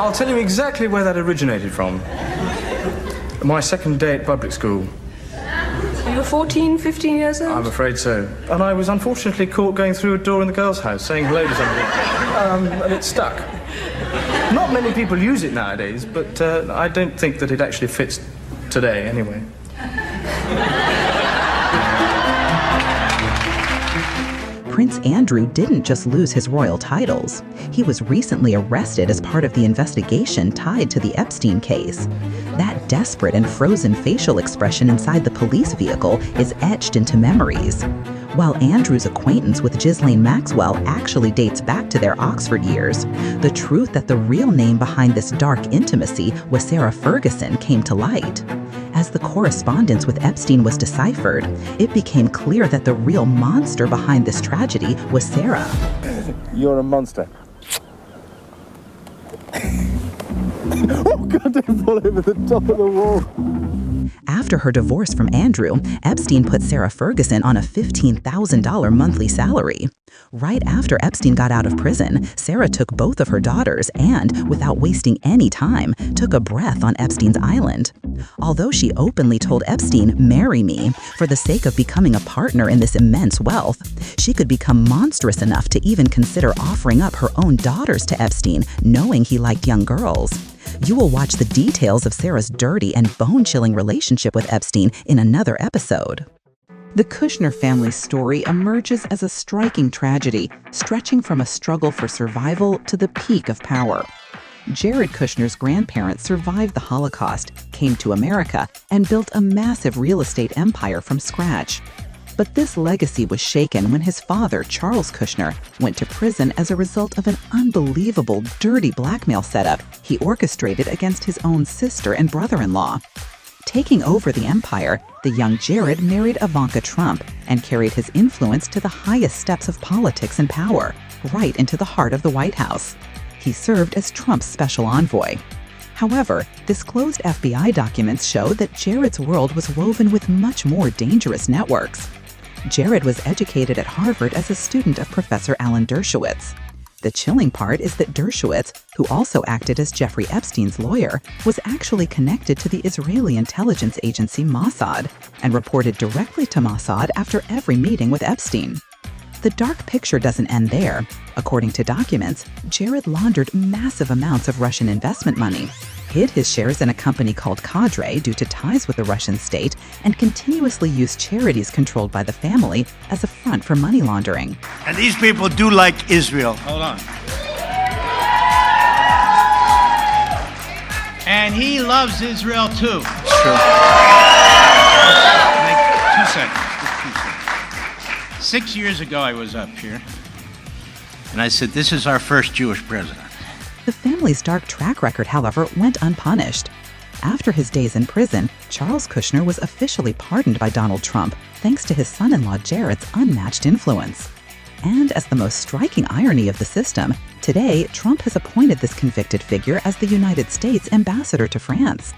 I'll tell you exactly where that originated from. My second day at public school. You were 14, 15 years old? I'm afraid so. And I was unfortunately caught going through a door in the girls' house saying hello to somebody. And it stuck. Not many people use it nowadays, but I don't think that it actually fits today anyway. Prince Andrew didn't just lose his royal titles. He was recently arrested as part of the investigation tied to the Epstein case. That desperate and frozen facial expression inside the police vehicle is etched into memories. While Andrew's acquaintance with Ghislaine Maxwell actually dates back to their Oxford years, the truth that the real name behind this dark intimacy was Sarah Ferguson came to light. As the correspondence with Epstein was deciphered, it became clear that the real monster behind this tragedy was Sarah. You're a monster. Oh God, don't fall over the top of the wall. After her divorce from Andrew, Epstein put Sarah Ferguson on a $15,000 monthly salary. Right after Epstein got out of prison, Sarah took both of her daughters and, without wasting any time, took a breath on Epstein's island. Although she openly told Epstein, "Marry me," for the sake of becoming a partner in this immense wealth, she could become monstrous enough to even consider offering up her own daughters to Epstein, knowing he liked young girls. You will watch the details of Sarah's dirty and bone-chilling relationship with Epstein in another episode. The Kushner family's story emerges as a striking tragedy, stretching from a struggle for survival to the peak of power. Jared Kushner's grandparents survived the Holocaust, came to America, and built a massive real estate empire from scratch. But this legacy was shaken when his father, Charles Kushner, went to prison as a result of an unbelievable, dirty blackmail setup he orchestrated against his own sister and brother-in-law. Taking over the empire, the young Jared married Ivanka Trump and carried his influence to the highest steps of politics and power, right into the heart of the White House. He served as Trump's special envoy. However, disclosed FBI documents show that Jared's world was woven with much more dangerous networks. Jared was educated at Harvard as a student of Professor Alan Dershowitz. The chilling part is that Dershowitz, who also acted as Jeffrey Epstein's lawyer, was actually connected to the Israeli intelligence agency Mossad and reported directly to Mossad after every meeting with Epstein. The dark picture doesn't end there. According to documents, Jared laundered massive amounts of Russian investment money, hid his shares in a company called Cadre due to ties with the Russian state, and continuously used charities controlled by the family as a front for money laundering. And these people do like Israel. Hold on. And he loves Israel too. It's true. 2 seconds. 6 years ago, I was up here, and I said, this is our first Jewish president. The family's dark track record, however, went unpunished. After his days in prison, Charles Kushner was officially pardoned by Donald Trump, thanks to his son-in-law Jared's unmatched influence. And as the most striking irony of the system, today Trump has appointed this convicted figure as the United States ambassador to France.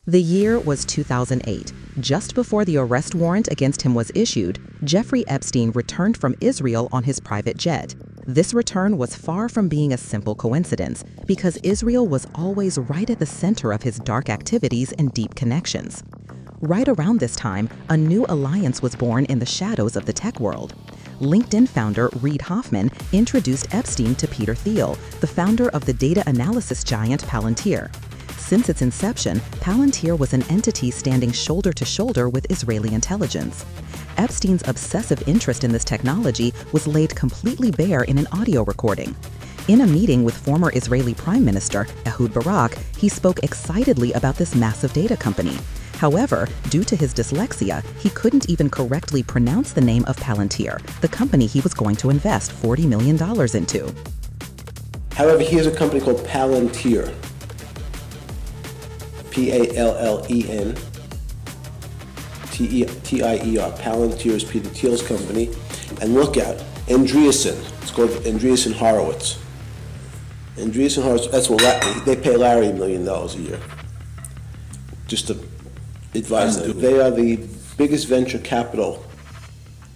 The year was 2008. Just before the arrest warrant against him was issued, Jeffrey Epstein returned from Israel on his private jet. This return was far from being a simple coincidence, because Israel was always right at the center of his dark activities and deep connections. Right around this time, a new alliance was born in the shadows of the tech world. LinkedIn founder Reid Hoffman introduced Epstein to Peter Thiel, the founder of the data analysis giant Palantir. Since its inception, Palantir was an entity standing shoulder to shoulder with Israeli intelligence. Epstein's obsessive interest in this technology was laid completely bare in an audio recording. In a meeting with former Israeli Prime Minister Ehud Barak, he spoke excitedly about this massive data company. However, due to his dyslexia, he couldn't even correctly pronounce the name of Palantir, the company he was going to invest $40 million into. However, here's a company called Palantir. P-A-L-L-E-N T-I-E-R. Palantir is Peter Thiel's company. And look out, Andreessen. It's called Andreessen Horowitz. Andreessen Horowitz, that's what they pay Larry $1 million a year. Just to advise them. They are the biggest venture capital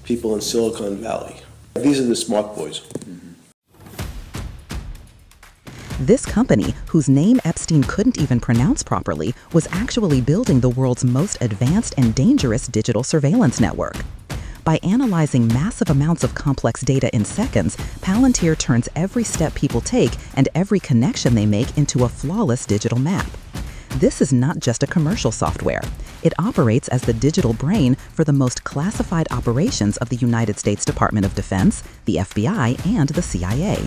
people in Silicon Valley. These are the smart boys. This company, whose name Epstein couldn't even pronounce properly, was actually building the world's most advanced and dangerous digital surveillance network. By analyzing massive amounts of complex data in seconds, Palantir turns every step people take and every connection they make into a flawless digital map. This is not just a commercial software. It operates as the digital brain for the most classified operations of the United States Department of Defense, the FBI, and the CIA.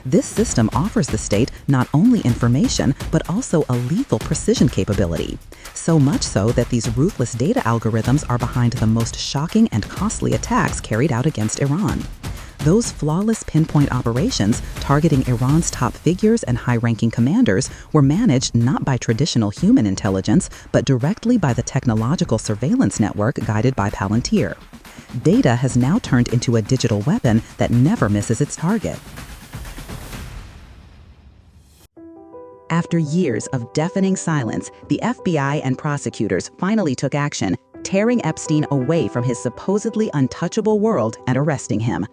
This system offers the state not only information, but also a lethal precision capability. So much so that these ruthless data algorithms are behind the most shocking and costly attacks carried out against Iran. Those flawless pinpoint operations targeting Iran's top figures and high-ranking commanders were managed not by traditional human intelligence, but directly by the technological surveillance network guided by Palantir. Data has now turned into a digital weapon that never misses its target. After years of deafening silence, the FBI and prosecutors finally took action, tearing Epstein away from his supposedly untouchable world and arresting him.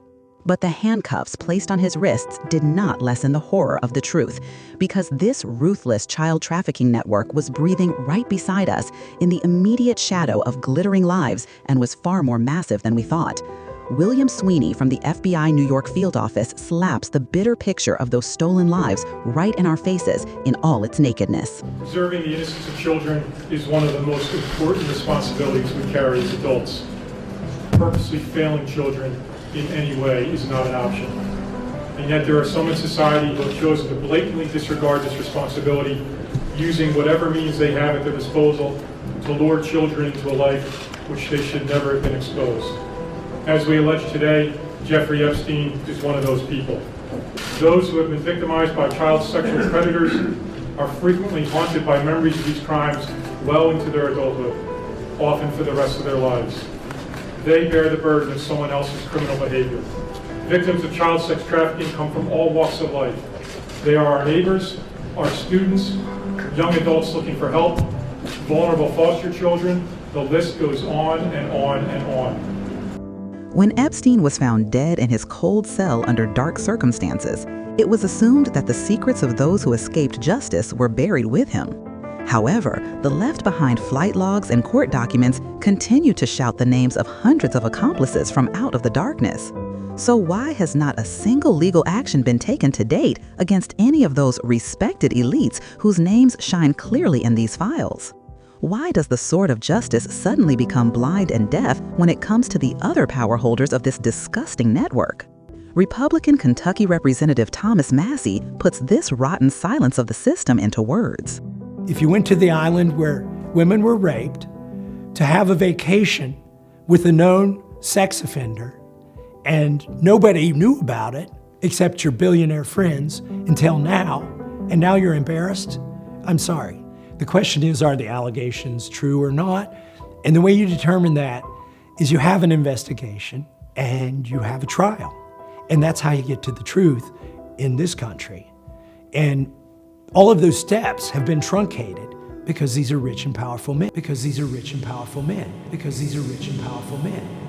But the handcuffs placed on his wrists did not lessen the horror of the truth, because this ruthless child trafficking network was breathing right beside us in the immediate shadow of glittering lives and was far more massive than we thought. William Sweeney from the FBI New York field office slaps the bitter picture of those stolen lives right in our faces in all its nakedness. Preserving the innocence of children is one of the most important responsibilities we carry as adults. Purposely failing children in any way is not an option. And yet there are some in society who have chosen to blatantly disregard this responsibility, using whatever means they have at their disposal to lure children into a life which they should never have been exposed. As we allege today, Jeffrey Epstein is one of those people. Those who have been victimized by child sexual predators are frequently haunted by memories of these crimes well into their adulthood, often for the rest of their lives. They bear the burden of someone else's criminal behavior. Victims of child sex trafficking come from all walks of life. They are our neighbors, our students, young adults looking for help, vulnerable foster children. The list goes on and on and on. When Epstein was found dead in his cold cell under dark circumstances, it was assumed that the secrets of those who escaped justice were buried with him. However, the left-behind flight logs and court documents continue to shout the names of hundreds of accomplices from out of the darkness. So why has not a single legal action been taken to date against any of those respected elites whose names shine clearly in these files? Why does the sword of justice suddenly become blind and deaf when it comes to the other power holders of this disgusting network? Republican Kentucky Representative Thomas Massie puts this rotten silence of the system into words. If you went to the island where women were raped to have a vacation with a known sex offender and nobody knew about it except your billionaire friends until now, and now you're embarrassed, I'm sorry. The question is, are the allegations true or not? And the way you determine that is you have an investigation and you have a trial. And that's how you get to the truth in this country. And all of those steps have been truncated because these are rich and powerful men. Because these are rich and powerful men. Because these are rich and powerful men.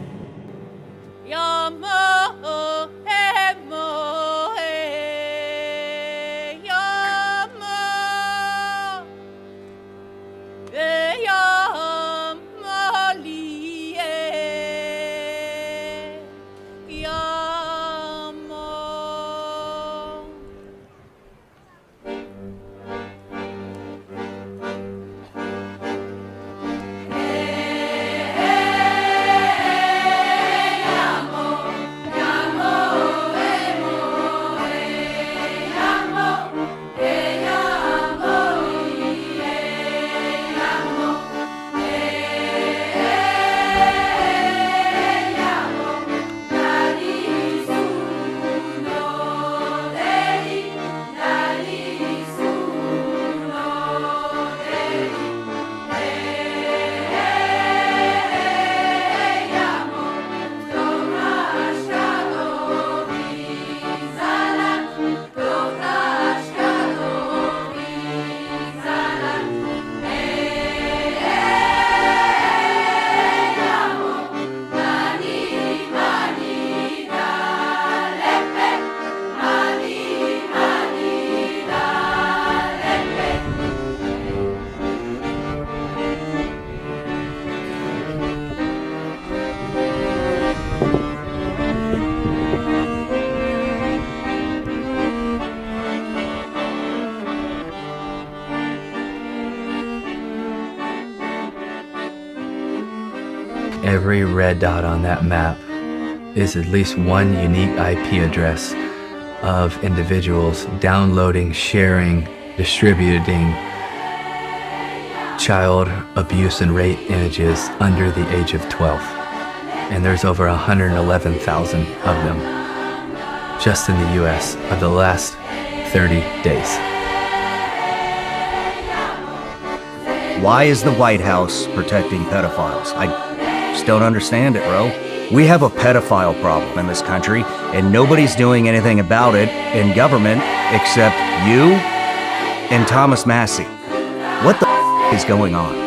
Every red dot on that map is at least one unique IP address of individuals downloading, sharing, distributing child abuse and rape images under the age of 12. And there's over 111,000 of them just in the US of the last 30 days. Why is the White House protecting pedophiles? I just don't understand it, bro. We have a pedophile problem in this country, and nobody's doing anything about it in government except you and Thomas Massie. What the is going on?